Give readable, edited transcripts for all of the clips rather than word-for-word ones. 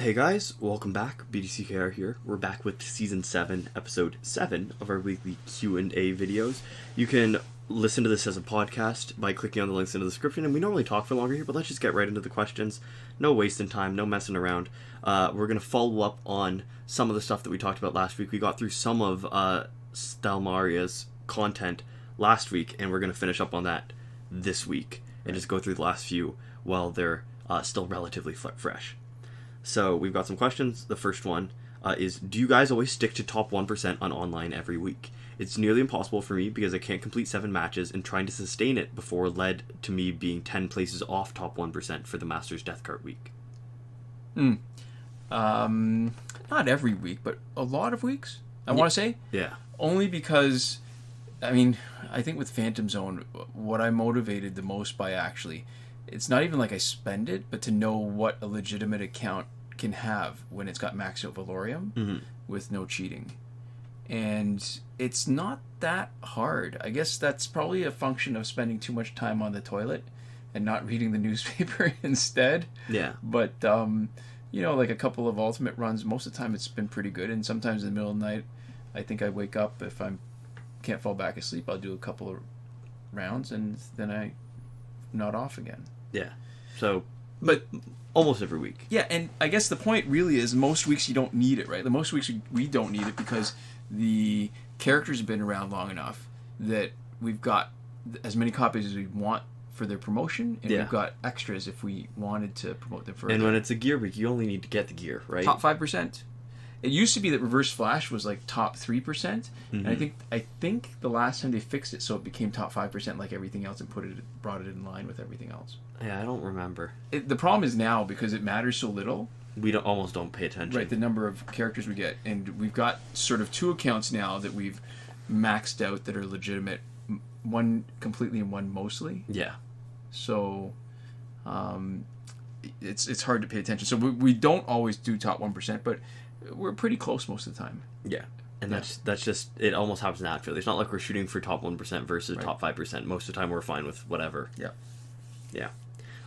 Hey guys, welcome back. BDCKR here. We're back with Season 7, Episode 7 of our weekly Q&A videos. You can listen to this as a podcast by clicking on the links in the description, and we normally talk for longer here, but let's just get right into the questions. No wasting time, no messing around. We're going to follow up on some of the stuff that we talked about last week. We got through some of Stelmaria's content last week, and we're going to finish up on that this week and just go through the last few while they're still relatively fresh. So we've got some questions. The first one is, do you guys always stick to top 1% on online every week? It's nearly impossible for me because I can't complete 7 matches, and trying to sustain it before led to me being 10 places off top 1% for the Masters Death Cart week. Not every week, but a lot of weeks, I want to say. Yeah. Only because, I think with Phantom Zone, what I'm motivated the most by actually, it's not even like I spend it, but to know what a legitimate account can have when it's got maxed out Valorium with no cheating. And it's not that hard. I guess that's probably a function of spending too much time on the toilet and not reading the newspaper instead. Yeah. But, like a couple of ultimate runs, most of the time it's been pretty good. And sometimes in the middle of the night, I think I wake up, if I can't fall back asleep, I'll do a couple of rounds and then I'm not off again. Yeah. So, but almost every week. Yeah, and I guess the point really is most weeks you don't need it, right? The most weeks we don't need it because the characters have been around long enough that we've got as many copies as we want for their promotion, and we've got extras if we wanted to promote them further. And when it's a gear week, you only need to get the gear, right? Top 5%. It used to be that Reverse Flash was like top 3%, and I think the last time they fixed it so it became top 5% like everything else and brought it in line with everything else. Yeah, I don't remember. The problem is now, because it matters so little, we almost don't pay attention. Right, the number of characters we get, and we've got sort of 2 accounts now that we've maxed out that are legitimate, one completely and one mostly. Yeah. So, it's hard to pay attention. So we don't always do top 1%, but we're pretty close most of the time. Yeah. And that's just, it almost happens naturally. It's not like we're shooting for top 1% versus top 5%. Most of the time we're fine with whatever. Yeah. Yeah.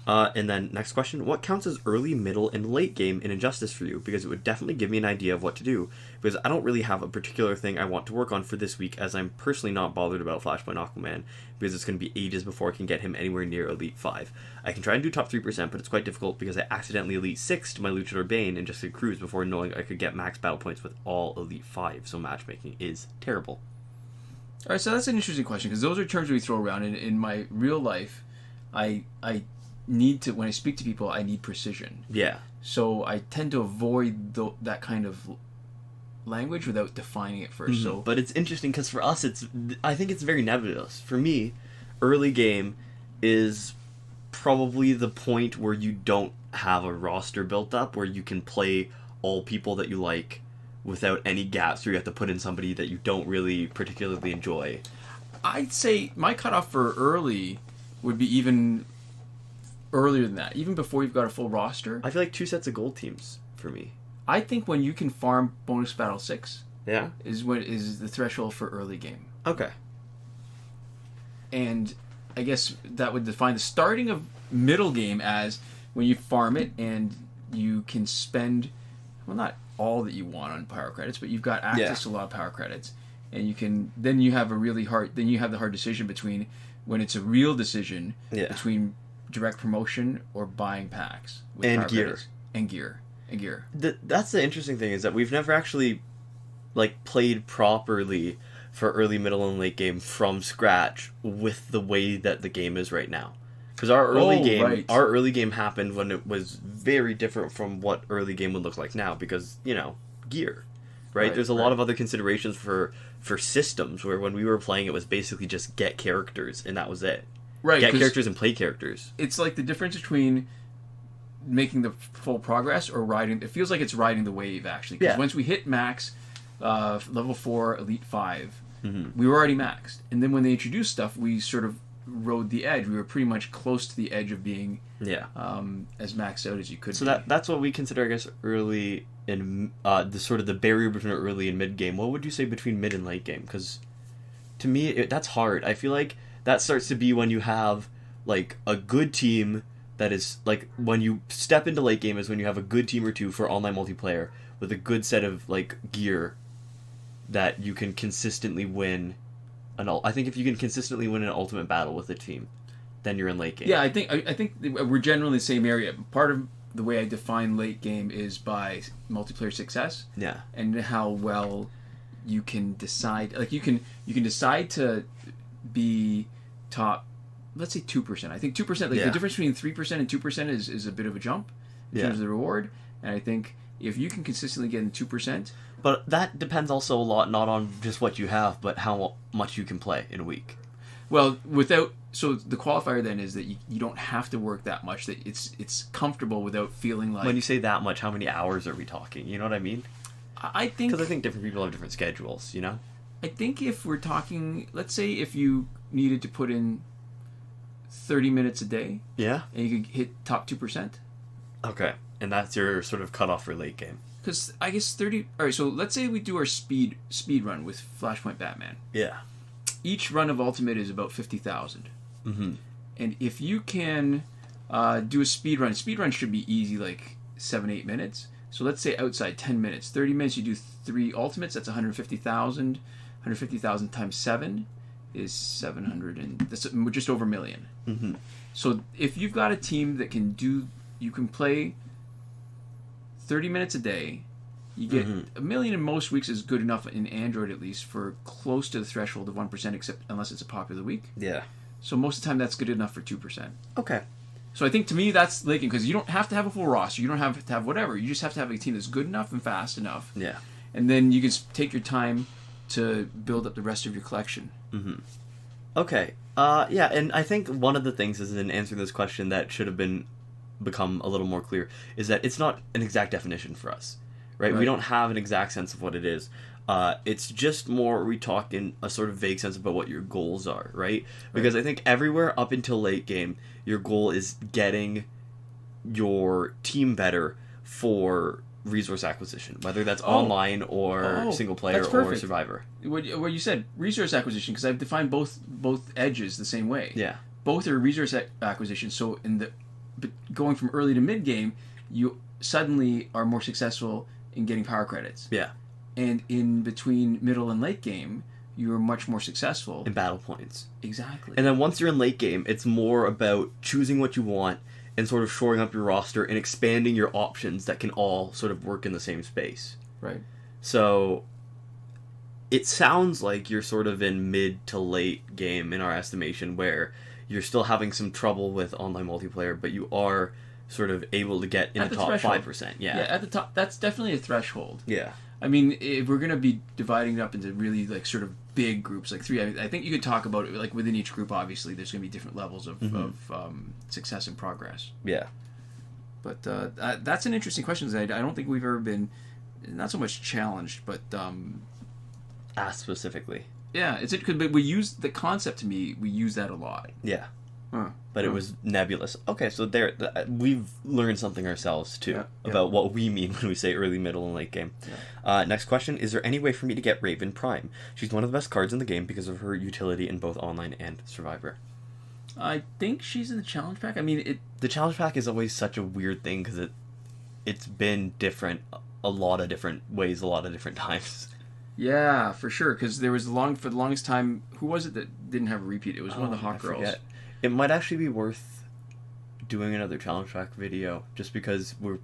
And then next question, what counts as early, middle, and late game in Injustice for you? Because it would definitely give me an idea of what to do. Because I don't really have a particular thing I want to work on for this week, as I'm personally not bothered about Flashpoint Aquaman, because it's going to be ages before I can get him anywhere near Elite 5. I can try and do top 3%, but it's quite difficult because I accidentally Elite 6'd my Luchador Bane and just did Cruise before knowing I could get max battle points with all Elite 5, so matchmaking is terrible. Alright, so that's an interesting question, because those are terms we throw around. In my real life, I need to, when I speak to people, I need precision. Yeah. So I tend to avoid that kind of language without defining it first. So, but it's interesting because for us, I think it's very nebulous. For me, early game is probably the point where you don't have a roster built up, where you can play all people that you like without any gaps, where you have to put in somebody that you don't really particularly enjoy. I'd say my cutoff for early would be even earlier than that, even before you've got a full roster. I feel like 2 sets of gold teams for me. I think when you can farm bonus battle 6, yeah, is the threshold for early game. Okay. And I guess that would define the starting of middle game as when you farm it and you can spend, well, not all that you want on power credits, but you've got access to a lot of power credits, and you can then you have the hard decision between when it's a real decision between direct promotion or buying packs with and power gear credits. And gear. That's the interesting thing, is that we've never actually played properly for early, middle, and late game from scratch with the way that the game is right now. Because our early game happened when it was very different from what early game would look like now, because gear, right? There's a lot of other considerations for systems, where when we were playing it was basically just get characters and that was it. Right, get characters and play characters. It's like the difference between making the full progress or riding. It feels like it's riding the wave, actually. Because once we hit max, level 4, Elite 5, we were already maxed. And then when they introduced stuff, we sort of rode the edge. We were pretty much close to the edge of being as maxed out as you could be. So that's what we consider, I guess, early in the barrier between early and mid game. What would you say between mid and late game? Because to me, that's hard. I feel like that starts to be when you have a good team that is, like, when you step into late game is when you have a good team or two for online multiplayer with a good set of, like, gear that you can consistently win. I think if you can consistently win an ultimate battle with a team, then you're in late game. Yeah, I think we're generally in the same area. Part of the way I define late game is by multiplayer success. Yeah. And how well you can decide. Like, you can decide to be top, let's say 2%. I think 2%, like the difference between 3% and 2% is a bit of a jump in terms of the reward. And I think if you can consistently get in 2%. But that depends also a lot, not on just what you have, but how much you can play in a week. Well, so the qualifier then is that you don't have to work that much, that it's comfortable without feeling like... When you say that much, how many hours are we talking? You know what I mean? I think... Because I think different people have different schedules, you know? I think if we're talking... Let's say if you needed to put in 30 minutes a day... Yeah? And you could hit top 2%. Okay. And that's your sort of cutoff for late game. Because I guess 30... Alright, so let's say we do our speed run with Flashpoint Batman. Yeah. Each run of Ultimate is about 50,000. Mm-hmm. And if you can do a speed run should be easy, like 7-8 minutes. So let's say outside 10 minutes. 30 minutes, you do 3 Ultimates, that's 150,000. 150,000 times 7 is 700, and that's just over a million. Mm-hmm. So if you've got a team that you can play 30 minutes a day, you get a million in most weeks is good enough in Android, at least, for close to the threshold of 1%, except unless it's a popular week. Yeah. So most of the time that's good enough for 2%. Okay. So I think to me that's late game, because you don't have to have a full roster. You don't have to have whatever. You just have to have a team that's good enough and fast enough. Yeah. And then you can take your time to build up the rest of your collection. Mm-hmm. Okay. Yeah, and I think one of the things is in answering this question that should have become a little more clear is that it's not an exact definition for us, right? We don't have an exact sense of what it is. It's just more we talk in a sort of vague sense about what your goals are, right? Because I think everywhere up until late game, your goal is getting your team better for resource acquisition, whether that's online or single player or survivor. What you said, resource acquisition, because I've defined both edges the same way. Yeah. Both are resource acquisition. So but going from early to mid game, you suddenly are more successful in getting power credits. Yeah. And in between middle and late game, you are much more successful in battle points. Exactly. And then once you're in late game, it's more about choosing what you want and sort of shoring up your roster and expanding your options that can all sort of work in the same space. Right. So it sounds like you're sort of in mid to late game in our estimation, where you're still having some trouble with online multiplayer, but you are sort of able to get in the top threshold. 5%. Yeah. Yeah, at the top, that's definitely a threshold. Yeah. I mean, if we're going to be dividing it up into really, like, sort of big groups, like 3, I think you could talk about it, like, within each group, obviously, there's going to be different levels of success and progress. Yeah. But that's an interesting question. I don't think we've ever been, not so much challenged, but... asked specifically. Yeah, it's because we use the concept, to me, we use that a lot. Yeah. But it was nebulous. Okay, so we've learned something ourselves, too, about what we mean when we say early, middle, and late game. Yeah. Next question, is there any way for me to get Raven Prime? She's one of the best cards in the game because of her utility in both online and Survivor. I think she's in the challenge pack. I mean, the challenge pack is always such a weird thing because it's been different a lot of different ways, a lot of different times. Yeah, for sure, because there was for the longest time, who was it that didn't have a repeat? It was one of the hot girls. Forget. It might actually be worth doing another challenge track video, just because we're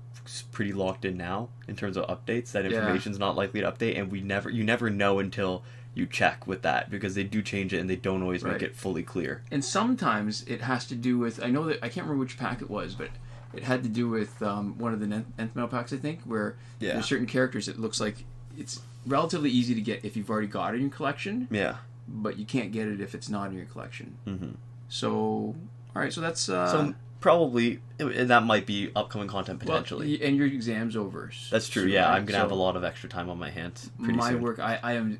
pretty locked in now in terms of updates. That information's not likely to update, and you never know until you check with that, because they do change it and they don't always make it fully clear. And sometimes it has to do with, I know that I can't remember which pack it was, but it had to do with one of the nth metal packs, I think, where there's certain characters it looks like it's relatively easy to get if you've already got it in your collection. Yeah. But you can't get it if it's not in your collection. Mm-hmm. So, all right, so that's... so probably, that might be upcoming content potentially. Well, and your exam's over. That's true, yeah. I'm going to have a lot of extra time on my hands pretty soon. My work, I am...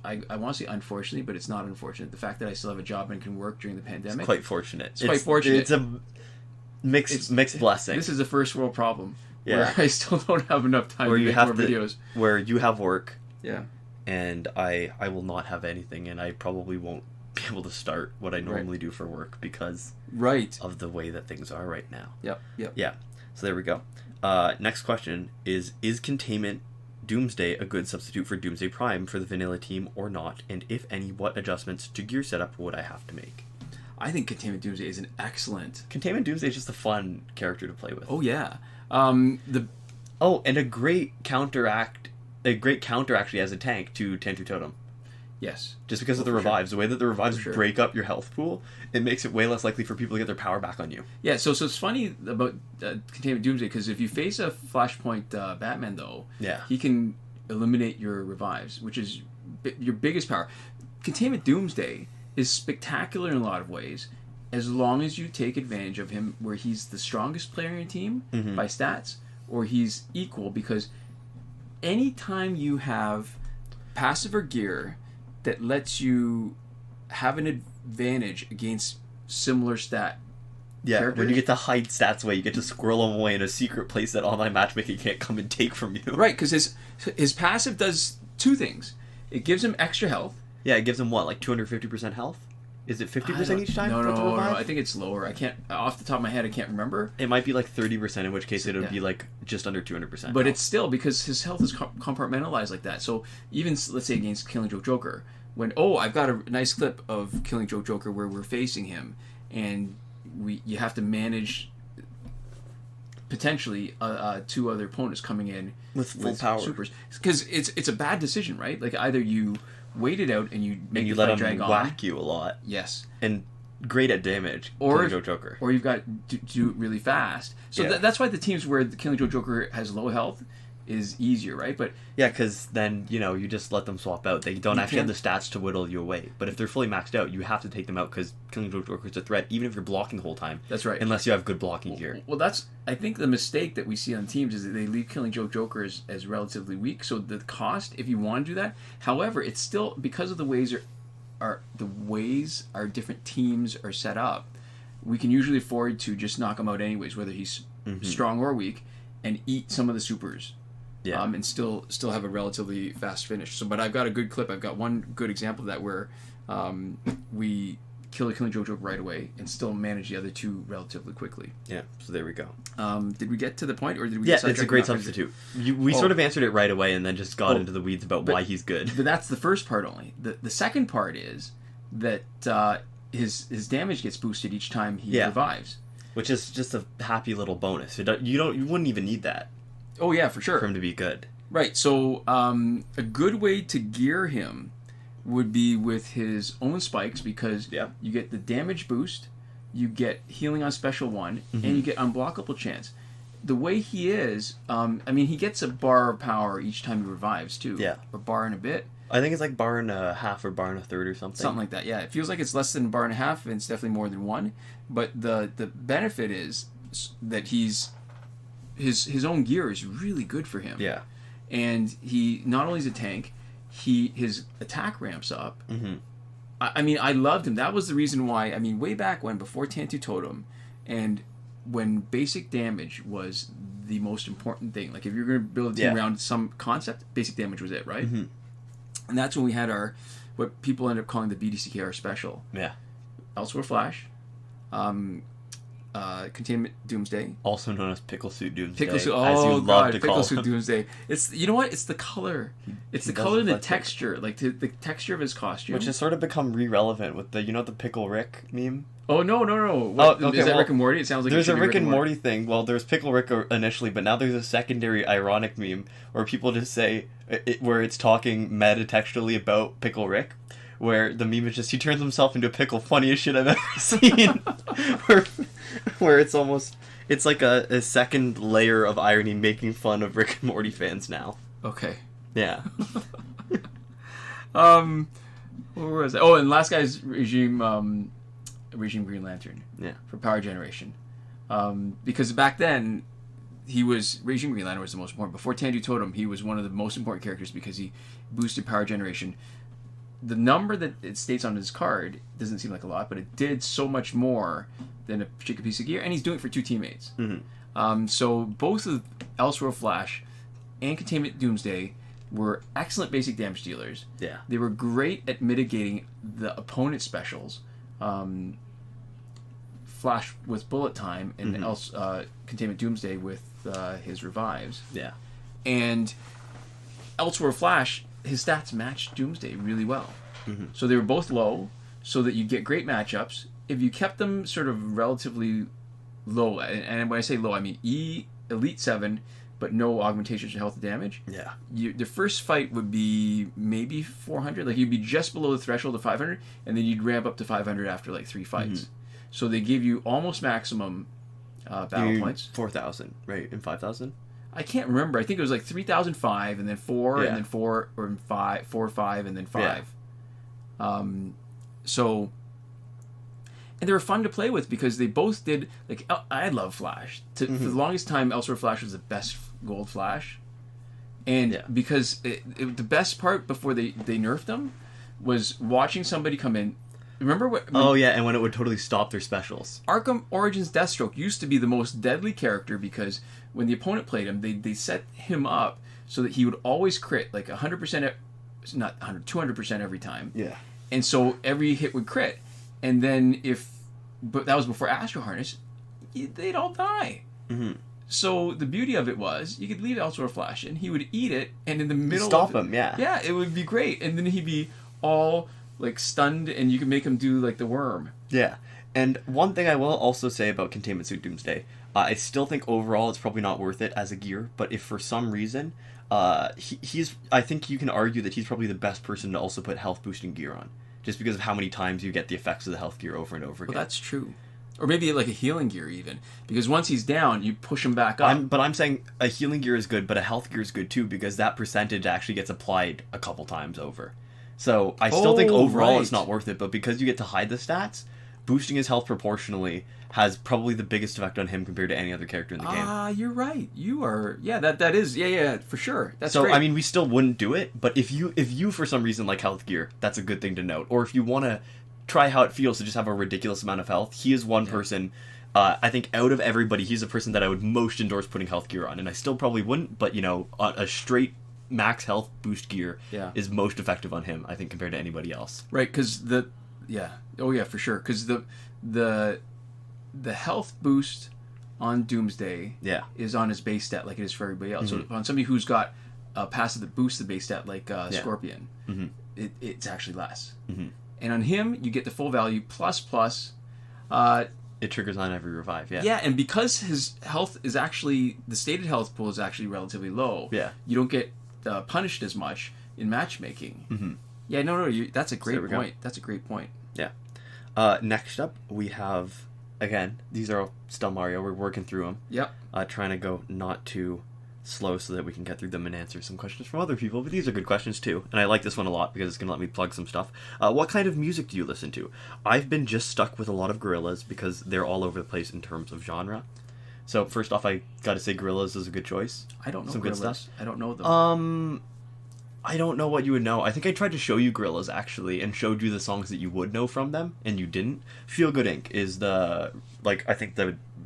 I want to say unfortunately, but it's not unfortunate. The fact that I still have a job and can work during the pandemic... It's quite fortunate. It's quite fortunate. It's a mixed blessing. This is a first world problem. Yeah. Where I still don't have enough time to make more videos. Where you have work. Yeah. And I will not have anything, and I probably won't be able to start what I normally do for work because of the way that things are right now. Yep. Yeah. So there we go. Next question is Containment Doomsday a good substitute for Doomsday Prime for the vanilla team or not? And if any, what adjustments to gear setup would I have to make? I think Containment Doomsday is an excellent... Containment Doomsday is just a fun character to play with. Oh, yeah. And a great counteract actually as a tank to Tentu Totem. Yes. Just because of the revives. Sure. The way that the revives break up your health pool, it makes it way less likely for people to get their power back on you. Yeah, so it's funny about Containment Doomsday, because if you face a Flashpoint Batman, though, he can eliminate your revives, which is your biggest power. Containment Doomsday is spectacular in a lot of ways, as long as you take advantage of him where he's the strongest player in your team by stats, or he's equal, because anytime you have passive or gear that lets you have an advantage against similar stat characters. When you get to hide stats away, you get to squirrel them away in a secret place that online matchmaking can't come and take from you. Right, because his passive does two things. It gives him extra health. Yeah, it gives him what, like 250% health? Is it 50% each time? No, I think it's lower. I can't, off the top of my head, I can't remember. It might be like 30%, in which case it would be like just under 200%. But health. It's still, because his health is compartmentalized like that. So even, let's say, against Killing Joke Joker, when, I've got a nice clip of Killing Joke Joker where we're facing him, and you have to manage potentially two other opponents coming in with full power supers, because it's a bad decision, right? Like either you wait it out and you make the fight drag on, whack you a lot, yes, and great at damage, or Killing Joke Joker, or you've got to do it really fast. So that's why the teams where the Killing Joke Joker has low health is easier, right? But yeah, because then you just let them swap out. They don't actually have the stats to whittle you away. But if they're fully maxed out, you have to take them out because Killing Joke Joker is a threat, even if you're blocking the whole time. That's right. Unless you have good blocking gear. Well, that's, I think the mistake that we see on teams is that they leave Killing Joke Joker as relatively weak. So the cost, if you want to do that, however, it's still, because of the ways our different teams are set up, we can usually afford to just knock him out anyways, whether he's strong or weak, and eat some of the supers. Yeah. And still have a relatively fast finish. So, but I've got a good clip. I've got one good example of that where we kill a Killing Joke Joker right away and still manage the other two relatively quickly. Yeah. So there we go. Did we get to the point, or did we? Yeah, it's a great substitute. We sort of answered it right away and then just got into the weeds about why he's good. But that's the first part only. The second part is that his damage gets boosted each time he revives, which is just a happy little bonus. You wouldn't even need that. Oh yeah, for sure. For him to be good. Right. So a good way to gear him would be with his own spikes, because you get the damage boost, you get healing on special 1, and you get unblockable chance. The way he is, he gets a bar of power each time he revives too. Yeah. Or bar and a bit. I think it's like bar and a half or bar and a third or something. Something like that, yeah. It feels like it's less than a bar and a half, and it's definitely more than 1. But the benefit is that his own gear is really good for him. Yeah. And he not only is a tank, his attack ramps up. I loved him. That was the reason why, way back when, before Tentu Totem, and when basic damage was the most important thing. Like if you're going to build a team around some concept, basic damage was it, right? And that's when we had what people end up calling the BDCKR special. Yeah. Elsewhere Flash. Containment Doomsday, also known as Pickle Suit Doomsday. Pickle Suit, Pickle Suit Doomsday. It's, you know what? It's the color. It's the color and the texture, like the texture of his costume, which has sort of become re-relevant with the the Pickle Rick meme. Oh no! Is that Rick and Morty? It sounds like there's a Rick and Morty thing. Well, there's Pickle Rick initially, but now there's a secondary ironic meme where people just say where it's talking metatextually about Pickle Rick. Where the meme is just, he turns himself into a pickle, funniest shit I've ever seen. where it's like a second layer of irony making fun of Rick and Morty fans now. Okay. Yeah. Where was that? Oh, and last guy's Regime Green Lantern. Yeah. For power generation. Because back then, Regime Green Lantern was the most important. Before Tentu Totem, he was one of the most important characters because he boosted power generation. The number that it states on his card doesn't seem like a lot, but it did so much more than a particular piece of gear, and he's doing it for 2 teammates. So both of Elseworld Flash and Containment Doomsday were excellent basic damage dealers. Yeah. They were great at mitigating the opponent's specials. Flash with Bullet Time, and Containment Doomsday with his revives. Yeah. And Elsewhere Flash, his stats matched Doomsday really well. So they were both low, so that you get great matchups. If you kept them sort of relatively low, and when I say low, I mean Elite 7, but no augmentations or health damage. Yeah. The first fight would be maybe 400. Like, you'd be just below the threshold of 500, and then you'd ramp up to 500 after, like, 3 fights. So they give you almost maximum battle points. 4,000, right? And 5,000? I can't remember. I think it was like 3,005, and then 4, and then 4, or 5, 4, 5, and then 5. Yeah. So... And they were fun to play with because they both did... Like, I love Flash. For the longest time, Elsewhere Flash was the best gold Flash. And because the best part before they nerfed them was watching somebody come in. Remember what... and when it would totally stop their specials. Arkham Origins Deathstroke used to be the most deadly character because when the opponent played him, they set him up so that he would always crit, like 100%... Not 100, 200% every time. Yeah. And so every hit would crit. And then but that was before Astro Harness, they'd all die. So the beauty of it was, you could leave Elsewhere Flash and he would eat it, and in the middle Stop him, yeah. Yeah, it would be great. And then he'd be all, like, stunned, and you could make him do, like, the worm. Yeah. And one thing I will also say about Containment Suit Doomsday, I still think overall it's probably not worth it as a gear, but if for some reason, I think you can argue that he's probably the best person to also put health boosting gear on. Just because of how many times you get the effects of the health gear over and over again. Well, that's true. Or maybe like a healing gear even. Because once he's down, you push him back up. But I'm saying a healing gear is good, but a health gear is good too, because that percentage actually gets applied a couple times over. So I still think overall it's not worth it, but because you get to hide the stats, boosting his health proportionally has probably the biggest effect on him compared to any other character in the game. Ah, you're right. You are... Yeah, that is... Yeah, for sure. That's so, great. I mean, we still wouldn't do it, but if you for some reason like health gear, that's a good thing to note. Or if you want to try how it feels to just have a ridiculous amount of health, he is one person... I think out of everybody, he's the person that I would most endorse putting health gear on. And I still probably wouldn't, but, a straight max health boost gear is most effective on him, I think, compared to anybody else. Right, because Yeah. Oh, yeah, for sure. Because the health boost on Doomsday is on his base stat like it is for everybody else. So on somebody who's got a passive that boosts the base stat like Scorpion, it's actually less. And on him, you get the full value plus. It triggers on every revive, Yeah, and because his health is actually... The stated health pool is actually relatively low. Yeah. You don't get punished as much in matchmaking. Yeah, no, that's a great point. That's a great point. Yeah. Next up, we have... Again, these are all Stelmaria. We're working through them. Yep. Trying to go not too slow so that we can get through them and answer some questions from other people. But these are good questions, too. And I like this one a lot because it's going to let me plug some stuff. What kind of music do you listen to? I've been just stuck with a lot of Gorillaz because they're all over the place in terms of genre. So, first off, I got to say Gorillaz is a good choice. I don't know some Gorillaz. Good stuff. I don't know them. I don't know what you would know. I think I tried to show you Gorillaz, actually, and showed you the songs that you would know from them, and you didn't. Feel Good Inc. is the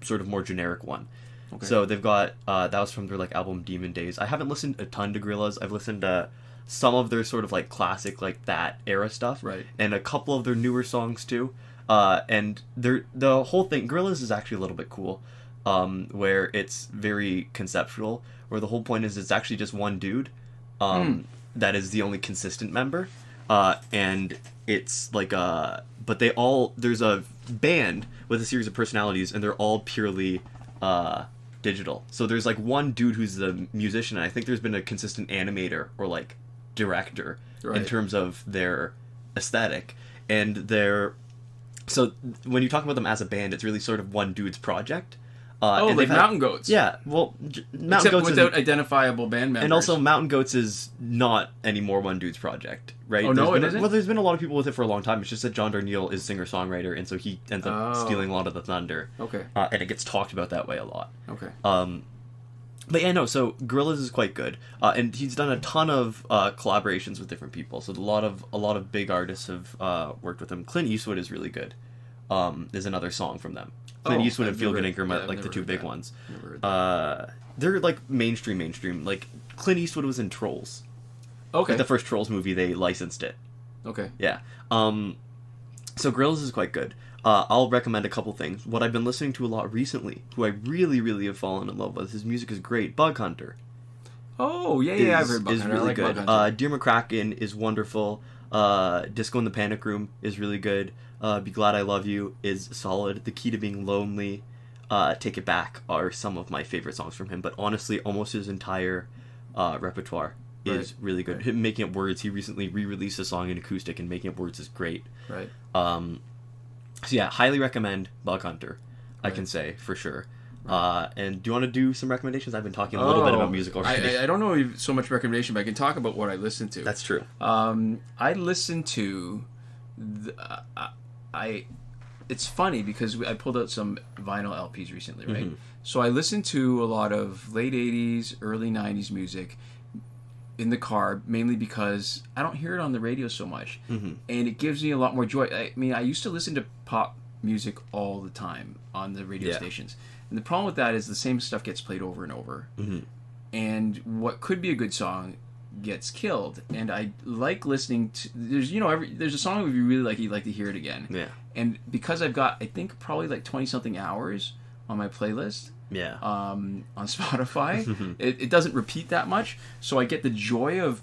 sort of more generic one. Okay. So they've got, that was from their, album Demon Days. I haven't listened a ton to Gorillaz. I've listened to some of their sort of, classic, that era stuff. Right. And a couple of their newer songs, too. And the whole thing, Gorillaz is actually a little bit cool, where it's very conceptual, where the whole point is it's actually just one dude, that is the only consistent member, and it's but there's a band with a series of personalities, and they're all purely digital. So there's one dude who's the musician, and I think there's been a consistent animator or director in terms of their aesthetic, and so when you talk about them as a band, it's really sort of one dude's project. Mountain Goats. Yeah, well, Mountain Goats without identifiable band members. And also, Mountain Goats is not anymore one dude's project, right? Oh, no, it isn't? Well, there's been a lot of people with it for a long time. It's just that John Darnielle is singer-songwriter, and so he ends up stealing a lot of the thunder. Okay. And it gets talked about that way a lot. Okay. But yeah, no, so Gorillaz is quite good. And he's done a ton of collaborations with different people. So a lot of big artists have worked with him. Clint Eastwood is really good. Is another song from them. Clint Eastwood and Feel Good Inc. are the two big ones. They're mainstream. Clint Eastwood was in Trolls. Okay. Like the first Trolls movie, they licensed it. Okay. Yeah. So Gorillaz is quite good. I'll recommend a couple things. What I've been listening to a lot recently, who I really, really have fallen in love with, his music is great. Bug Hunter. Oh, yeah, I've heard Bug Hunter. Is really I like good. Bug Hunter. Dear McCracken is wonderful. Disco in the Panic Room is really good. Be Glad I Love You is solid. The Key to Being Lonely, Take It Back are some of my favorite songs from him. But honestly, almost his entire repertoire is really good. Him Making Up Words, he recently re-released a song in acoustic, and Making Up Words is great. Right. So yeah, highly recommend Bug Hunter, I can say, for sure. And do you want to do some recommendations? I've been talking a little bit about music already. I don't know so much recommendation, but I can talk about what I listen to. That's true. I listen to... It's funny because I pulled out some vinyl LPs recently, right? So I listen to a lot of late 80s, early 90s music in the car, mainly because I don't hear it on the radio so much. And it gives me a lot more joy. I mean, I used to listen to pop music all the time on the radio stations. And the problem with that is the same stuff gets played over and over. And what could be a good song gets killed. And I like listening to... There's a song if you really like it, you'd like to hear it again. Yeah. And because I've got, I think, probably like 20-something hours on my playlist... Yeah. On Spotify, it doesn't repeat that much, so I get the joy of,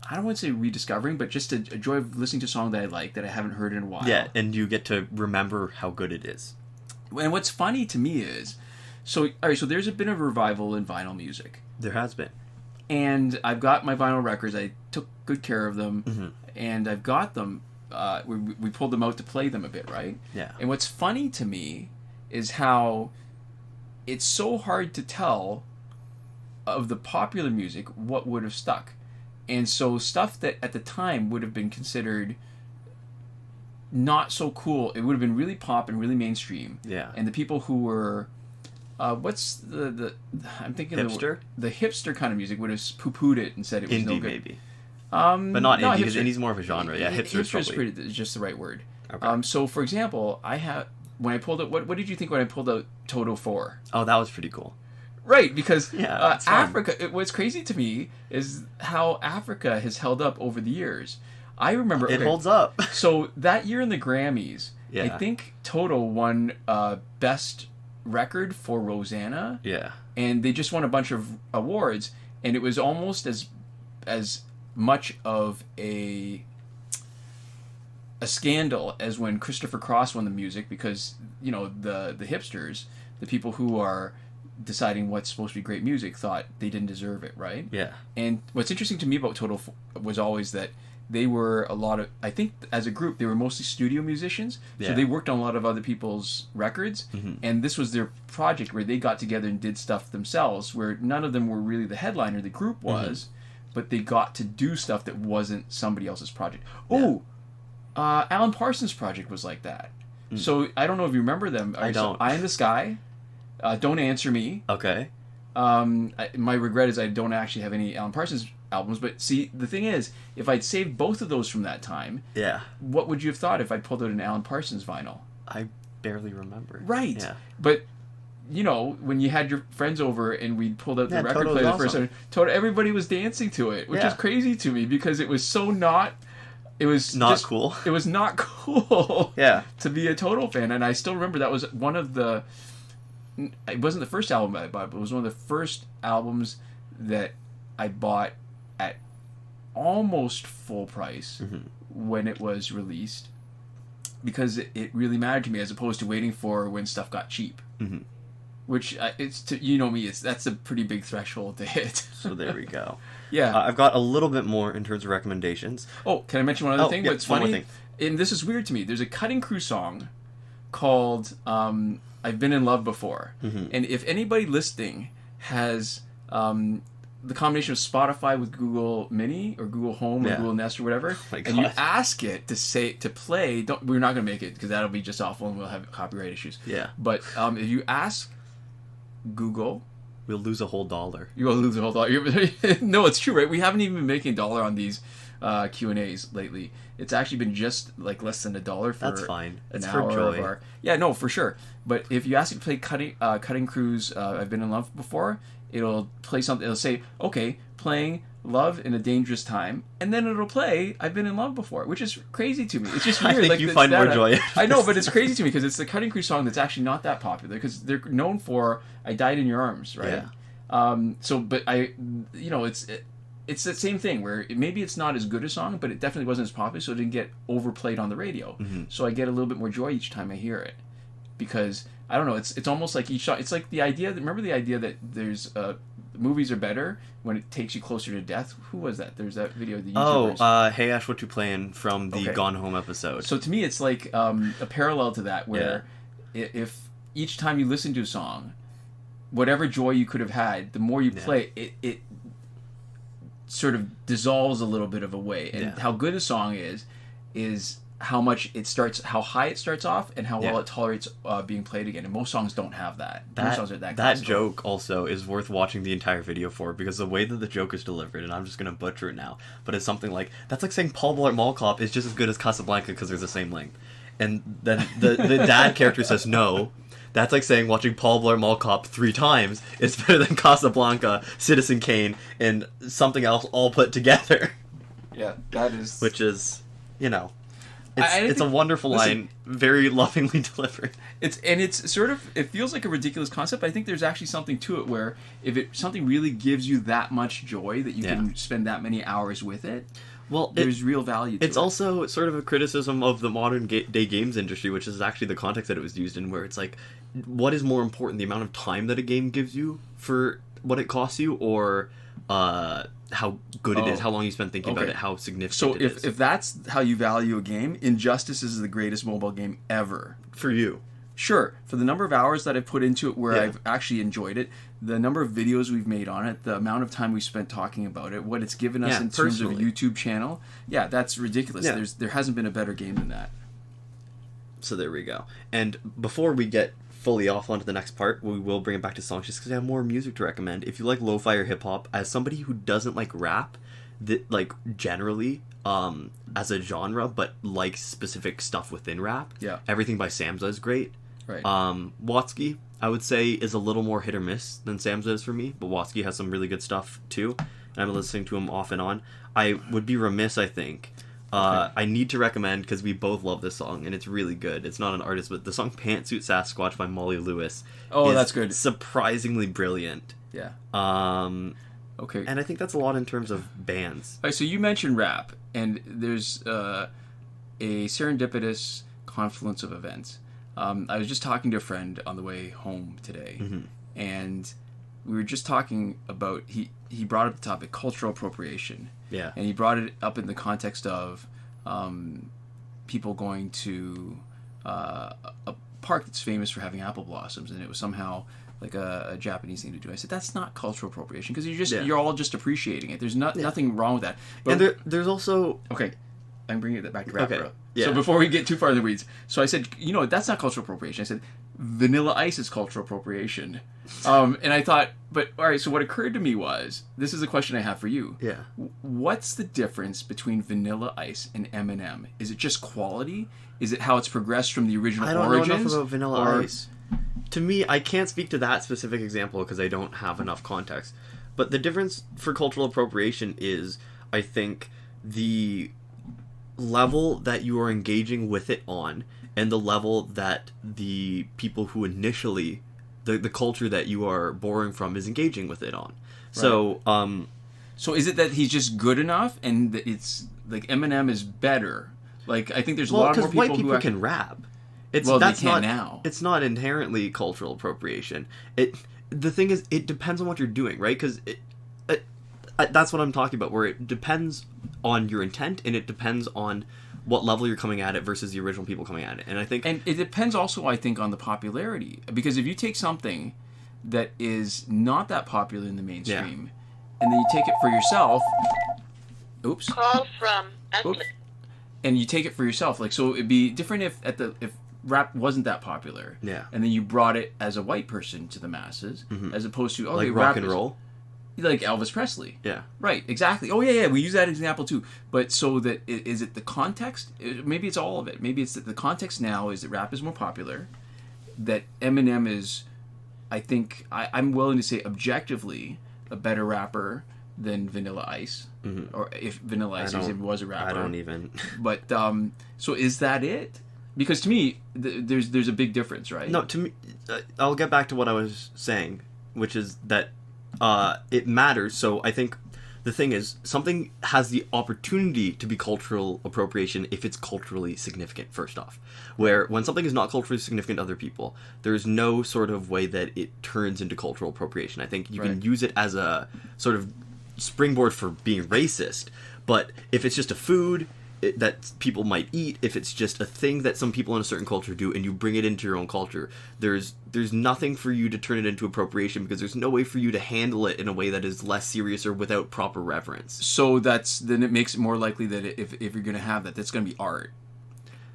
I don't want to say rediscovering, but just a joy of listening to a song that I like that I haven't heard in a while. Yeah, and you get to remember how good it is. And what's funny to me is, so there's been a revival in vinyl music. There has been. And I've got my vinyl records. I took good care of them, and I've got them. We pulled them out to play them a bit, right? Yeah. And what's funny to me is how it's so hard to tell of the popular music what would have stuck. And so stuff that at the time would have been considered not so cool, it would have been really pop and really mainstream. Yeah. And the people who were what's the I'm thinking hipster? The hipster kind of music would have poo-pooed it and said it was indie, no good. Maybe. But not indie, because hipster. indie's more of a genre. Yeah, hipster is just the right word. Okay. So for example, when I pulled out, what did you think when I pulled out Toto 4? Oh, that was pretty cool. Right, because Africa... what's crazy to me is how Africa has held up over the years. I remember... It holds up. So that year in the Grammys, I think Toto won Best Record for Rosanna. Yeah. And they just won a bunch of awards, and it was almost as much of a scandal as when Christopher Cross won the music, because the hipsters, the people who are deciding what's supposed to be great music, thought they didn't deserve it, right? Yeah. And what's interesting to me about Toto was always that they were I think as a group they were mostly studio musicians, so they worked on a lot of other people's records, and this was their project where they got together and did stuff themselves, where none of them were really the headliner, the group was, but they got to do stuff that wasn't somebody else's project. Alan Parsons' project was like that. So I don't know if you remember them. I don't. So, Eye in the Sky, Don't Answer Me. Okay. My regret is I don't actually have any Alan Parsons albums, but see, the thing is, if I'd saved both of those from that time, what would you have thought if I'd pulled out an Alan Parsons vinyl? I barely remember. Right. Yeah. But when you had your friends over and we pulled out the record player the first time, everybody was dancing to it, which is crazy to me because it was so not... It was not cool. It was not cool. Yeah. To be a Toto fan, and I still remember that was one of the. It wasn't the first album I bought, but it was one of the first albums that I bought at almost full price when it was released, because it really mattered to me, as opposed to waiting for when stuff got cheap. Which it's me. That's a pretty big threshold to hit. So there we go. Yeah, I've got a little bit more in terms of recommendations. Oh, can I mention one other thing? Yeah, What's funny, and this is weird to me. There's a Cutting Crew song called "I've Been in Love Before," and if anybody listening has the combination of Spotify with Google Mini or Google Home or Google Nest or whatever, and you ask it to play, we're not going to make it because that'll be just awful and we'll have copyright issues. Yeah. But if you ask Google, we'll lose a whole $1. You will lose a whole $1. No, it's true, right? We haven't even been making $1 on these Q&As lately. It's actually been just like less than $1 for That's fine. an it's hour for joy. of our... Yeah, no, for sure. But if you ask it to play Cutting Crew's I've Been in Love Before, it'll play something. It'll say, okay, playing Love in a Dangerous Time, and then it'll play I've Been in Love Before, which is crazy to me. It's just weird. I think like you find more joy. I know, but it's crazy to me because it's the Cutting Crew song that's actually not that popular because they're known for I Died in Your Arms, right? Yeah. But it's that same thing where maybe it's not as good a song, but it definitely wasn't as popular, so it didn't get overplayed on the radio. Mm-hmm. So I get a little bit more joy each time I hear it because I don't know. It's almost like each song. It's like the idea. Remember the idea that there's movies are better when it takes you closer to death. Who was that? There's that video of the YouTubers. Hey Ash, what you playing from the Gone Home episode. So to me, it's like a parallel to that, where if each time you listen to a song, whatever joy you could have had, the more you play it sort of dissolves a little bit of a way. And how good a song is how much it starts, how high it starts off, and how well it tolerates being played again. And most songs don't have that. Most songs are that joke also is worth watching the entire video for, because the way that the joke is delivered, and I'm just gonna butcher it now, but it's something like, that's like saying Paul Blart Mall Cop is just as good as Casablanca because they're the same length. And then the dad character says no. That's like saying watching Paul Blart Mall Cop 3 times is better than Casablanca, Citizen Kane, and something else all put together. Yeah, that is... Which is, it's a wonderful line, very lovingly delivered. It's sort of, it feels like a ridiculous concept, but I think there's actually something to it where if something really gives you that much joy that you can spend that many hours with it, well, there's real value to it. It's also sort of a criticism of the modern day games industry, which is actually the context that it was used in, where it's like, what is more important, the amount of time that a game gives you for what it costs you, or how good it is, how long you spend thinking about it, how significant it is. So if that's how you value a game, Injustice is the greatest mobile game ever. For you. Sure. For the number of hours that I've put into it where I've actually enjoyed it, the number of videos we've made on it, the amount of time we spent talking about it, what it's given us in terms of a YouTube channel, that's ridiculous. Yeah. There hasn't been a better game than that. So there we go. And before we get fully off onto the next part, we will bring it back to songs just because I have more music to recommend. If you like lo-fi or hip-hop, as somebody who doesn't like rap, generally, as a genre, but likes specific stuff within rap, everything by Samza is great. Right. Watsky, I would say, is a little more hit or miss than Samza is for me, but Watsky has some really good stuff too, and I'm listening to him off and on. I would be remiss, I think. I need to recommend, because we both love this song, and it's really good. It's not an artist, but the song Pantsuit Sasquatch by Maule Lewis is that's good. Surprisingly brilliant. Yeah. Okay. And I think that's a lot in terms of bands. All right, so you mentioned rap, and there's a serendipitous confluence of events. I was just talking to a friend on the way home today, and we were just talking about, he brought up the topic cultural appropriation. Yeah. And he brought it up in the context of people going to a park that's famous for having apple blossoms, and it was somehow like a Japanese thing to do. I said, that's not cultural appropriation, because you're all just appreciating it. There's nothing wrong with that. But, and there's also... Okay, I'm bringing it back to rap, bro. Yeah. So before we get too far in the weeds, so I said, that's not cultural appropriation. I said, Vanilla Ice is cultural appropriation. And I thought, but all right, so what occurred to me was, this is a question I have for you. Yeah. What's the difference between Vanilla Ice and Eminem? Is it just quality? Is it how it's progressed from the original origins? I don't know enough about Vanilla Ice. To me, I can't speak to that specific example because I don't have enough context. But the difference for cultural appropriation is, I think, the level that you are engaging with it on, and the level that the people who initially, the culture that you are borrowing from is engaging with it on. Right. So is it that he's just good enough, and that it's like Eminem is better? Like, I think there's a lot more people white people who can rap. They can now. It's not inherently cultural appropriation. The thing is, it depends on what you're doing, right? Because that's what I'm talking about, where it depends on your intent, and it depends on what level you're coming at it versus the original people coming at it. And I think... And it depends also, I think, on the popularity. Because if you take something that is not that popular in the mainstream, and then you take it for yourself... Oops. Call from... Oops. And you take it for yourself. Like, so it'd be different if rap wasn't that popular. Yeah. And then you brought it as a white person to the masses, as opposed to... like rock and roll? Like Elvis Presley. Yeah. Right, exactly. Oh, yeah, we use that example too. But so that, is it the context? Maybe it's all of it. Maybe it's that the context now is that rap is more popular, that Eminem is, I think, I'm willing to say objectively, a better rapper than Vanilla Ice, or if Vanilla Ice even was a rapper. I don't even. But so is that it? Because to me, there's a big difference, right? No, to me, I'll get back to what I was saying, which is that it matters. So I think the thing is, something has the opportunity to be cultural appropriation if it's culturally significant, first off. Where when something is not culturally significant to other people, there's no sort of way that it turns into cultural appropriation. I think you can use it as a sort of springboard for being racist, but if it's just a food that people might eat, if it's just a thing that some people in a certain culture do and you bring it into your own culture, there's nothing for you to turn it into appropriation, because there's no way for you to handle it in a way that is less serious or without proper reverence. So then it makes it more likely that if you're going to have that's going to be art.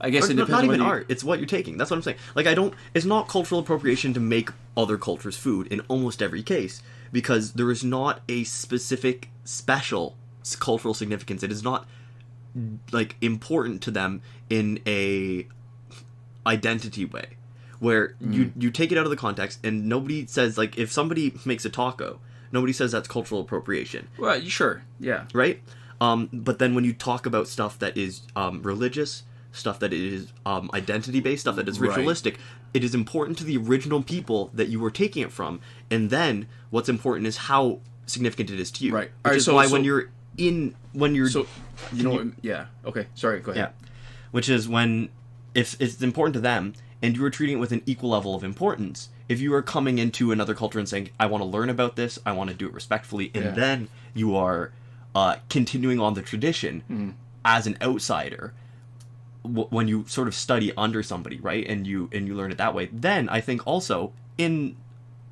I guess it depends not on even art, it's what you're taking. That's what I'm saying. Like, it's not cultural appropriation to make other cultures food in almost every case, because there is not a specific special cultural significance. It is not like important to them in a identity way, where you take it out of the context, and nobody says, like, if somebody makes a taco, nobody says that's cultural appropriation. Well, sure, yeah, right. But then when you talk about stuff that is religious, stuff that is identity based, stuff that is ritualistic, it is important to the original people that you were taking it from, and then what's important is how significant it is to you. Right. Which is why when you're yeah, okay, sorry, go ahead. Yeah, which is when, if it's important to them and you are treating it with an equal level of importance, if you are coming into another culture and saying, I want to learn about this, I want to do it respectfully, and then you are continuing on the tradition as an outsider, when you sort of study under somebody, right, and you learn it that way, then I think also in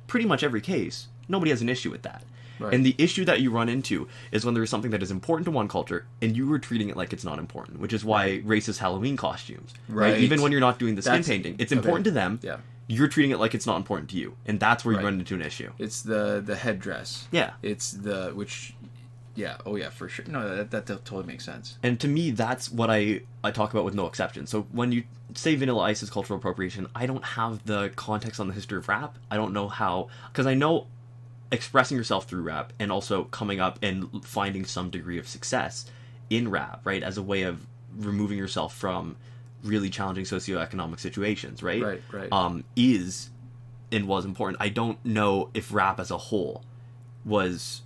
pretty much every case nobody has an issue with that. Right. And the issue that you run into is when there is something that is important to one culture and you are treating it like it's not important, which is why racist Halloween costumes, right? Even when you're not doing the skin painting, it's important to them. Yeah. You're treating it like it's not important to you, and that's where you run into an issue. It's the headdress. Yeah. It's yeah. Oh yeah, for sure. No, that totally makes sense. And to me, that's what I talk about with no exception. So when you say Vanilla Ice is cultural appropriation, I don't have the context on the history of rap. I don't know how, because I know expressing yourself through rap and also coming up and finding some degree of success in rap, right, as a way of removing yourself from really challenging socioeconomic situations, right? Right. Is and was important. I don't know if rap as a whole was,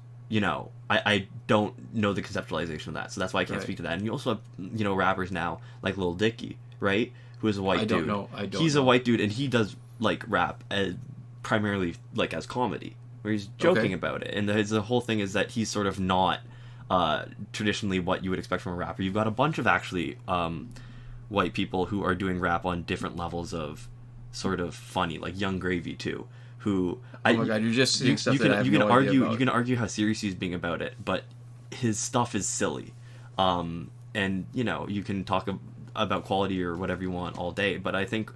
I don't know the conceptualization of that, so that's why I can't speak to that. And you also have, rappers now like Lil Dicky, right, who is a white dude. He's a white dude, and he does like rap primarily like as comedy, where he's joking about it, and the whole thing is that he's sort of not traditionally what you would expect from a rapper. You've got a bunch of actually white people who are doing rap on different levels of sort of funny, like Young Gravy too, who my god, you're just seeing stuff that I have no idea about. You can argue how serious he's being about it, but his stuff is silly, and you can talk about quality or whatever you want all day, but I think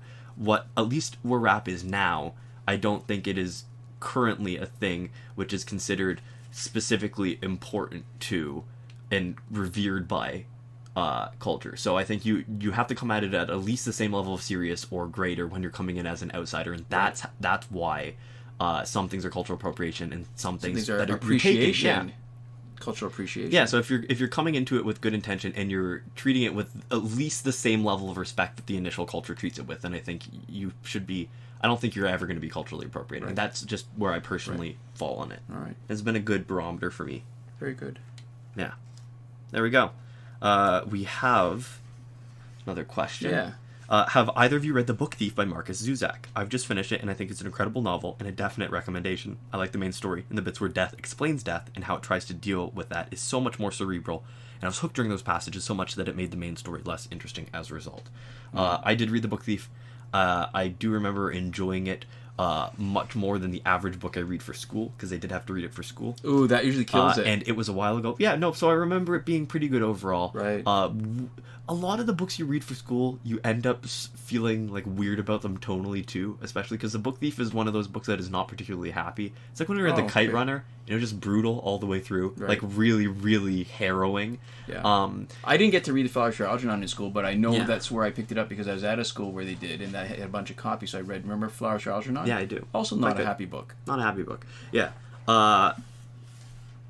at least where rap is now, I don't think it is currently a thing which is considered specifically important to and revered by culture. So I think you have to come at it at least the same level of serious or greater when you're coming in as an outsider, and that's why some things are cultural appropriation and some things are appreciation. Cultural appreciation. Yeah, so if you're coming into it with good intention and you're treating it with at least the same level of respect that the initial culture treats it with, then I think you should be. I don't think you're ever going to be culturally appropriating. Right. That's just where I personally fall on it. All right. It's been a good barometer for me. Very good. Yeah. There we go. We have another question. Yeah. Have either of you read The Book Thief by Marcus Zuzak? I've just finished it, and I think it's an incredible novel and a definite recommendation. I like the main story, and the bits where death explains death and how it tries to deal with that is so much more cerebral, and I was hooked during those passages so much that it made the main story less interesting as a result. I did read The Book Thief. I do remember enjoying it much more than the average book I read for school, because I did have to read it for school. Ooh, that usually kills it. And it was a while ago. Yeah, no, so I remember it being pretty good overall. Right. A lot of the books you read for school, you end up feeling like weird about them tonally too, especially because The Book Thief is one of those books that is not particularly happy. It's like when we read The Kite Runner, just brutal all the way through, like really, really harrowing. Yeah. I didn't get to read The Flowers for Algernon in school, but I know that's where I picked it up because I was at a school where they did, and I had a bunch of copies, so I read, remember Flowers for Algernon? Yeah, I do. Also not a happy book. Not a happy book. Yeah.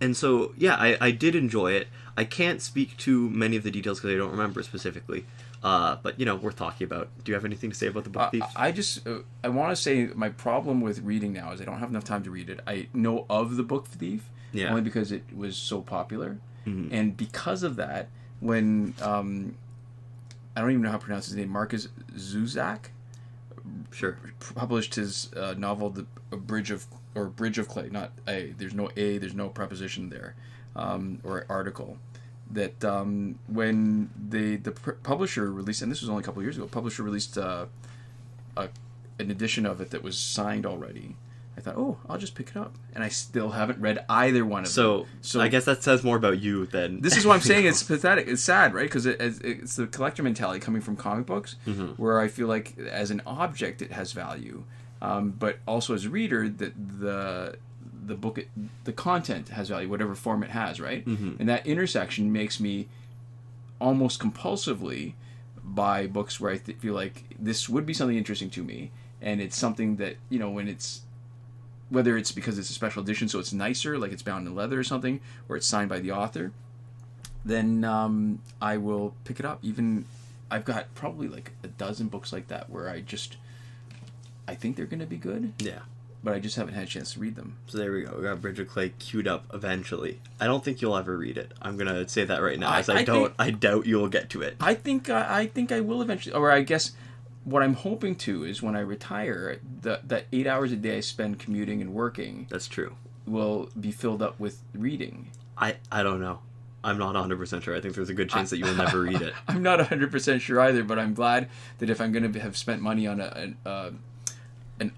And so, yeah, I did enjoy it. I can't speak to many of the details because I don't remember specifically. But, worth talking about. Do you have anything to say about the Book Thief? I want to say my problem with reading now is I don't have enough time to read it. I know of the Book Thief only because it was so popular. Mm-hmm. And because of that, when, I don't even know how to pronounce his name, Marcus Zuzak published his novel, Bridge of Clay. Not A. There's no A. There's no preposition there, or article. That when the publisher released, and this was only a couple of years ago, publisher released an edition of it that was signed already. I thought, I'll just pick it up, and I still haven't read either one of them. So I guess that says more about you than. This is what I'm saying. It's pathetic. It's sad, right? Because it's the collector mentality coming from comic books, where I feel like as an object it has value, but also as a reader that the book, the content has value, whatever form it has, right? Mm-hmm. And that intersection makes me almost compulsively buy books where I feel like this would be something interesting to me, and it's something that when it's. Whether it's because it's a special edition, so it's nicer, like it's bound in leather or something, or it's signed by the author, then I will pick it up. Even I've got probably like a dozen books like that where I think they're going to be good. Yeah. But I just haven't had a chance to read them. So there we go. We got Bridge of Clay queued up eventually. I don't think you'll ever read it. I'm going to say that right now, I doubt you'll get to it. I think I will eventually, or I guess. What I'm hoping to is when I retire, that 8 hours a day I spend commuting and working. That's true. Will be filled up with reading. I don't know. I'm not 100% sure. I think there's a good chance that you will never read it. I'm not 100% sure either, but I'm glad that if I'm going to have spent money on an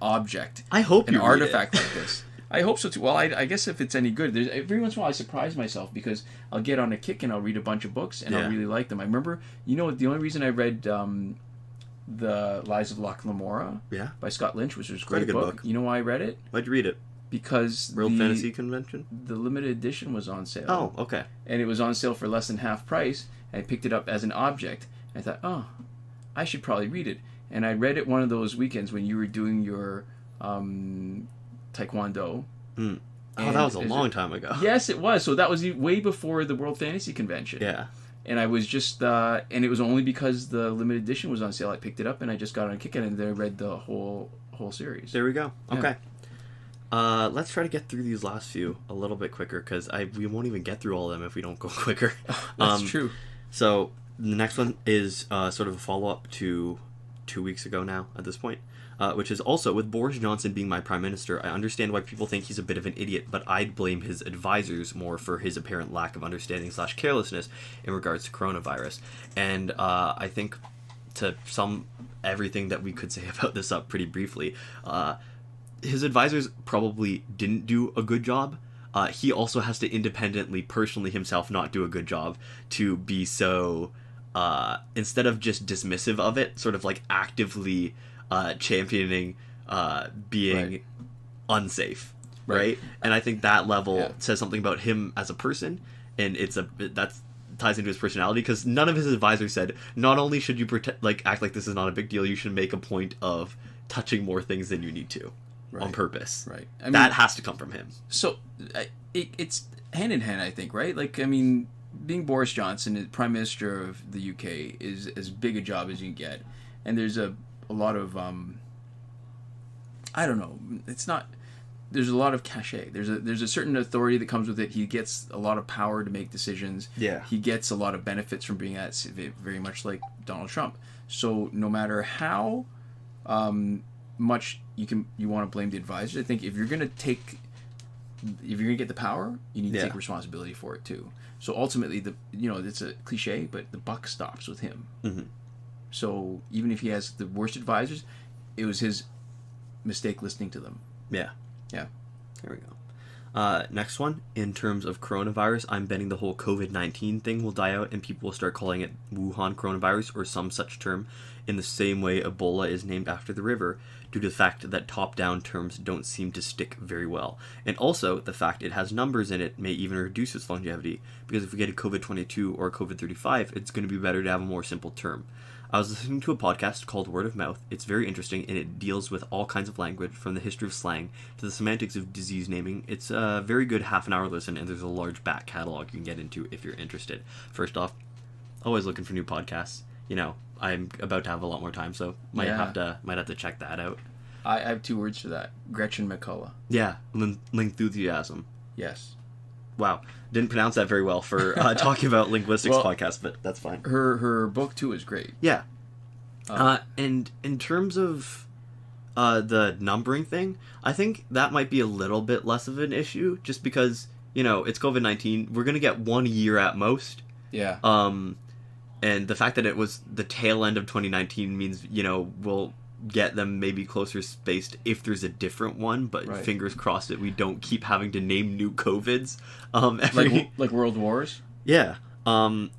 object, I hope an artifact like this. I hope so too. Well, I guess if it's any good, every once in a while I surprise myself because I'll get on a kick and I'll read a bunch of books and I'll really like them. I remember, the only reason I read The Lies of Locke Lamora by Scott Lynch, which was a great book. You know why I read it? Why'd you read it? Because World Fantasy Convention? The limited edition was on sale. Oh, okay. And it was on sale for less than half price. And I picked it up as an object. And I thought, I should probably read it. And I read it one of those weekends when you were doing your Taekwondo. Mm. Oh, that was a long time ago. Yes, it was. So that was way before the World Fantasy Convention. Yeah. And I was just, and it was only because the limited edition was on sale. I picked it up and I just got on a kick and then I read the whole series. There we go. Okay. Let's try to get through these last few a little bit quicker because we won't even get through all of them if we don't go quicker. That's true. So the next one is sort of a follow-up to 2 weeks ago now at this point. Which is also, with Boris Johnson being my prime minister, I understand why people think he's a bit of an idiot, but I'd blame his advisors more for his apparent lack of understanding / carelessness in regards to coronavirus. And I think to sum everything that we could say about this up pretty briefly, his advisors probably didn't do a good job. He also has to independently, personally himself, not do a good job to be so, instead of just dismissive of it, sort of like actively... championing being unsafe, right? And I think that level says something about him as a person, and that ties into his personality because none of his advisors said not only should you act like this is not a big deal, you should make a point of touching more things than you need to on purpose. Right. I mean, that has to come from him. So it's hand in hand, I think, right? Like, I mean, being Boris Johnson, Prime Minister of the UK, is as big a job as you can get, and there's a lot of I don't know, it's not, there's a lot of cachet, there's a certain authority that comes with it. He gets a lot of power to make decisions. He gets a lot of benefits from being that, very much like Donald Trump. So no matter how much you want to blame the advisors, I think if you're going to get the power, you need to take responsibility for it too. So ultimately, it's a cliche, but the buck stops with him. Mm-hmm. So even if he has the worst advisors, it was his mistake listening to them. Yeah. There we go. Next one, in terms of coronavirus, I'm betting the whole COVID-19 thing will die out and people will start calling it Wuhan coronavirus or some such term in the same way Ebola is named after the river, due to the fact that top-down terms don't seem to stick very well. And also, the fact it has numbers in it may even reduce its longevity, because if we get a COVID-22 or a COVID-35, it's going to be better to have a more simple term. I was listening to a podcast called Word of Mouth. It's very interesting, and it deals with all kinds of language, from the history of slang to the semantics of disease naming. It's a very good half-an-hour listen, and there's a large back catalog you can get into if you're interested. First off, always looking for new podcasts. You know, I'm about to have a lot more time, so might have to check that out. I have 2 words for that. Gretchen McCullough. Yeah, lingthusiasm. Yes. Wow, didn't pronounce that very well for talking about linguistics podcast, but that's fine. Her book too is great. Yeah, and in terms of the numbering thing, I think that might be a little bit less of an issue, just because it's COVID-19. We're gonna get 1 year at most. Yeah. And the fact that it was the tail end of 2019 means we'll get them maybe closer spaced if there's a different one, but fingers crossed that we don't keep having to name new COVIDs. Like World Wars? Yeah. And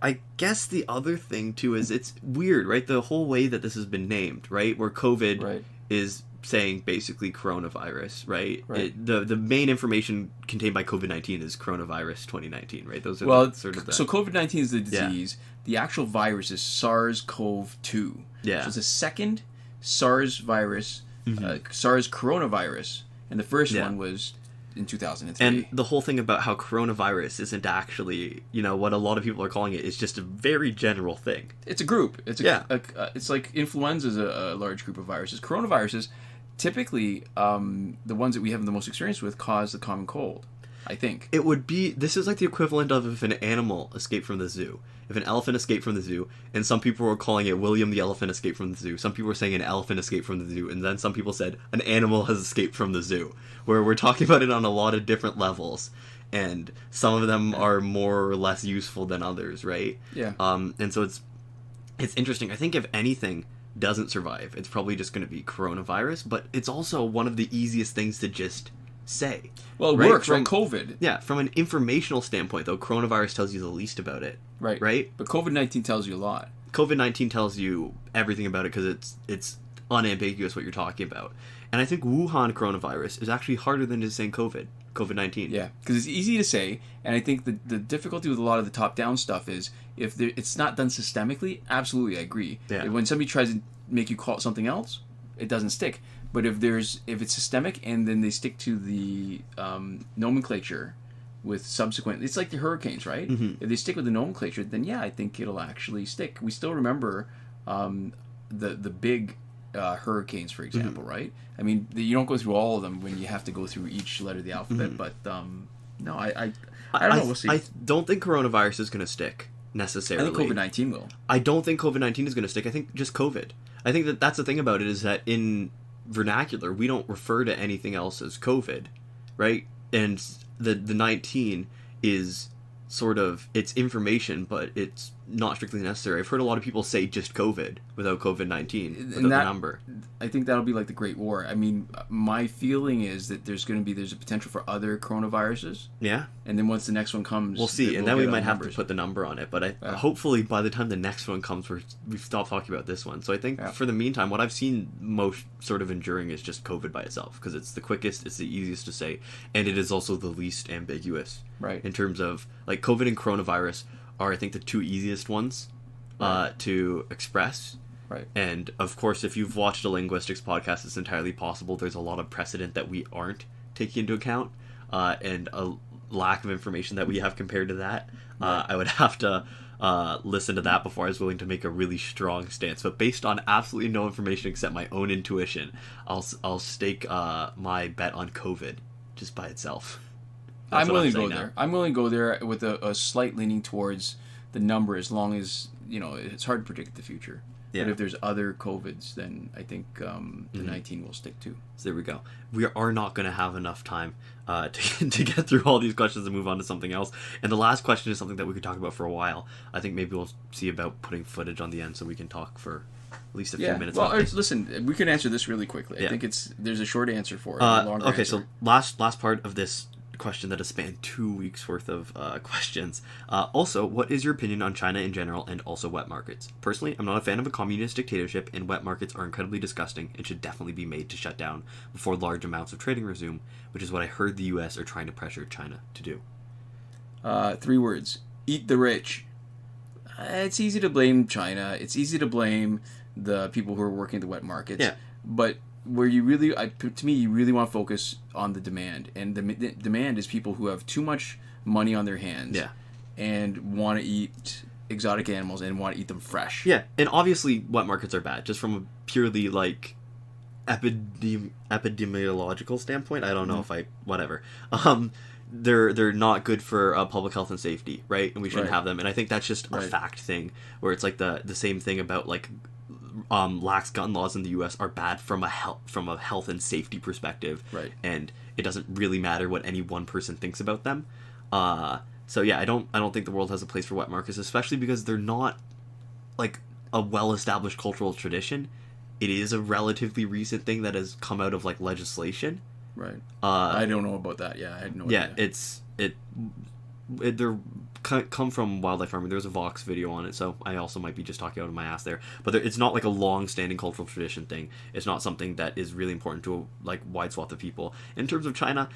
I guess the other thing too is it's weird, right? The whole way that this has been named, right? Where COVID is saying basically coronavirus, right? The main information contained by COVID-19 is coronavirus 2019, right? Those are so COVID-19 is the disease. Yeah. The actual virus is SARS-CoV-2. Yeah. So it's a second SARS virus, SARS coronavirus, and the first one was in 2003. And the whole thing about how coronavirus isn't actually, what a lot of people are calling it is just a very general thing. It's a group. It's it's like influenza is a large group of viruses. Coronaviruses, typically, the ones that we have the most experience with cause the common cold, I think. This is like the equivalent of if an animal escaped from the zoo. If an elephant escaped from the zoo, and some people were calling it William the elephant escaped from the zoo. Some people were saying an elephant escaped from the zoo, and then some people said an animal has escaped from the zoo. Where we're talking about it on a lot of different levels, and some of them are more or less useful than others, right? Yeah. And so it's interesting. I think if anything doesn't survive, it's probably just going to be coronavirus, but it's also one of the easiest things to just say. Well, it works, right? COVID. Yeah, from an informational standpoint, though, coronavirus tells you the least about it. Right. Right? But COVID-19 tells you a lot. COVID-19 tells you everything about it because it's unambiguous what you're talking about. And I think Wuhan coronavirus is actually harder than just saying COVID-19. Yeah, because it's easy to say, and I think the difficulty with a lot of the top-down stuff is if it's not done systemically, absolutely, I agree. Yeah. When somebody tries to make you call it something else, it doesn't stick. But if it's systemic and then they stick to the nomenclature with subsequent, it's like the hurricanes, right? Mm-hmm. If they stick with the nomenclature, then I think it'll actually stick. We still remember the big hurricanes, for example, right? I mean, you don't go through all of them when you have to go through each letter of the alphabet, but no, I don't know. We'll see. I don't think coronavirus is going to stick necessarily. I think COVID-19 will. I don't think COVID-19 is going to stick. I think just COVID. I think that's the thing about it is that in vernacular, we don't refer to anything else as COVID, right? And the 19 is sort of, it's information, but it's not strictly necessary. I've heard a lot of people say just COVID without COVID-19, without the number. I think that'll be like the Great War. I mean, my feeling is that there's a potential for other coronaviruses. Yeah. And then once the next one comes, we'll see. And then we might have to put the number on it. But hopefully by the time the next one comes, we've stopped talking about this one. So I think for the meantime, what I've seen most sort of enduring is just COVID by itself, because it's the quickest, it's the easiest to say, and it is also the least ambiguous. Right. In terms of, like, COVID and coronavirus are, I think, the two easiest ones to express. Right. And, of course, if you've watched a linguistics podcast, it's entirely possible there's a lot of precedent that we aren't taking into account, and a lack of information that we have compared to that. I would have to listen to that before I was willing to make a really strong stance. But based on absolutely no information except my own intuition, I'll stake my bet on COVID just by itself. I'm willing to go there. I'm willing to go there with a slight leaning towards the number, as long as, it's hard to predict the future. Yeah. But if there's other COVIDs, then I think the 19 will stick too. So there we go. We are not going to have enough time to get through all these questions and move on to something else. And the last question is something that we could talk about for a while. I think maybe we'll see about putting footage on the end so we can talk for at least a few minutes. Well, listen, we can answer this really quickly. I think there's a short answer for it, a longer answer. So last part of this question that has spanned 2 weeks worth of questions. Also, what is your opinion on China in general and also wet markets? Personally, I'm not a fan of a communist dictatorship, and wet markets are incredibly disgusting and should definitely be made to shut down before large amounts of trading resume, which is what I heard the US are trying to pressure China to do. 3 words. Eat the rich. It's easy to blame China. It's easy to blame the people who are working at the wet markets. Yeah. But where you really, to me, you really want to focus on the demand. And the demand is people who have too much money on their hands. Yeah. And want to eat exotic animals and want to eat them fresh. Yeah, and obviously wet markets are bad, just from a purely, like, epidemiological standpoint. I don't know if whatever. They're not good for public health and safety, right? And we shouldn't have them. And I think that's just a fact thing, where it's like the same thing about, like, lax gun laws in the U.S. are bad from a health and safety perspective, right? And it doesn't really matter what any one person thinks about them. So yeah, I don't think the world has a place for wet markets, especially because they're not like a well-established cultural tradition. It is a relatively recent thing that has come out of like legislation. Right. I don't know about that. Yeah, I had no idea. Yeah, they're come from wildlife farming. There's a Vox video on it, so I also might be just talking out of my ass there. But it's not like a long-standing cultural tradition thing. It's not something that is really important to a like wide swath of people. In terms of China,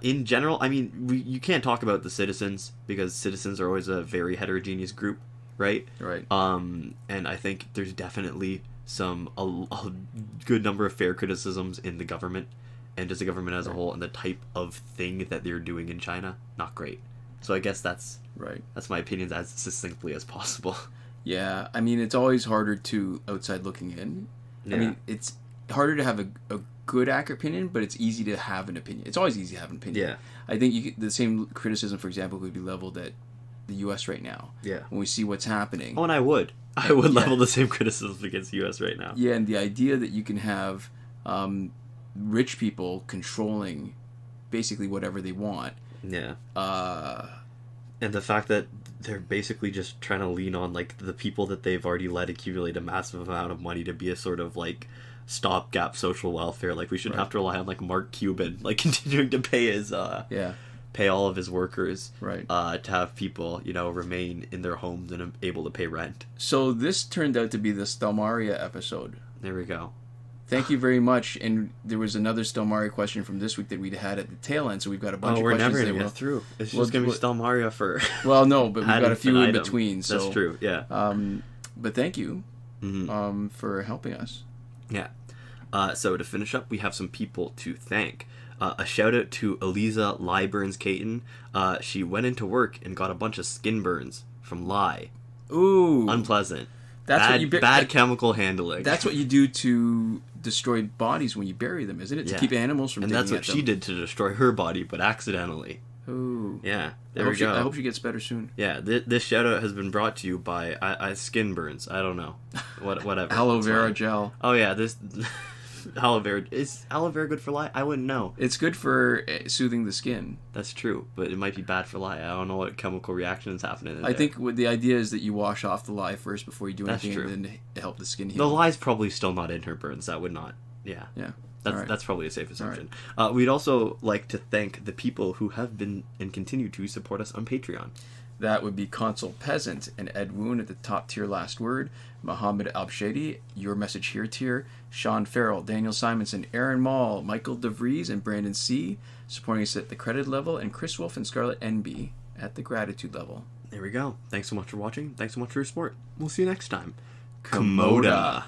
in general, I mean, you can't talk about the citizens because citizens are always a very heterogeneous group, right? Right. And I think there's definitely a good number of fair criticisms in the government and just the government as a whole, and the type of thing that they're doing in China, not great. So I guess that's my opinions as succinctly as possible. Yeah, I mean, it's always harder to outside looking in. Yeah. I mean, it's harder to have a good, accurate opinion, but it's easy to have an opinion. It's always easy to have an opinion. Yeah. I think the same criticism, for example, could be leveled at the U.S. right now. Yeah. When we see what's happening. Oh, and I would level the same criticism against the U.S. right now. Yeah, and the idea that you can have rich people controlling basically whatever they want. Yeah. And the fact that they're basically just trying to lean on like the people that they've already let accumulate a massive amount of money to be a sort of like stopgap social welfare. Like we shouldn't have to rely on like Mark Cuban like continuing to pay his pay all of his workers to have people, you know, remain in their homes and able to pay rent. So this turned out to be the Stelmaria episode. There we go. Thank you very much. And there was another Stelmaria question from this week that we'd had at the tail end, so we've got a bunch of questions. We're never going to get through. It's just going to be Stelmaria for... Well, no, but we've got a few in between. So, that's true, yeah. But thank you for helping us. Yeah. So to finish up, we have some people to thank. A shout out to Eliza Lyburns Caton. She went into work and got a bunch of skin burns from lye. Ooh. Unpleasant. That's bad chemical handling. That's what you do to destroy bodies when you bury them, isn't it? To keep animals from digging at them. And that's what she did to destroy her body, but accidentally. Ooh. Yeah, there we go. I hope she gets better soon. Yeah, this shout-out has been brought to you by skin burns. I don't know. Whatever. Aloe vera gel. Oh, yeah, this... Aloe vera. Is aloe vera good for lye? I wouldn't know. It's good for soothing the skin. That's true, but it might be bad for lye. I don't know what chemical reaction is happening in I think the idea is that you wash off the lye first before you do anything. That's true. And then help the skin heal. The lye's probably still not in her burns. That would not. Yeah. Yeah. That's probably a safe assumption. Right. We'd also like to thank the people who have been and continue to support us on Patreon. That would be Consul Peasant and Edwoon at the top tier last word, Mohammed Albshaiti, Your Message Here tier, Shawn, Farrell, Daniel Simonson, Aaron Maule, Michael DeVries, and Brandon C. supporting us at the credit level, and Chris Wolf and Scarlett NB at the gratitude level. There we go. Thanks so much for watching. Thanks so much for your support. We'll see you next time. Komoda.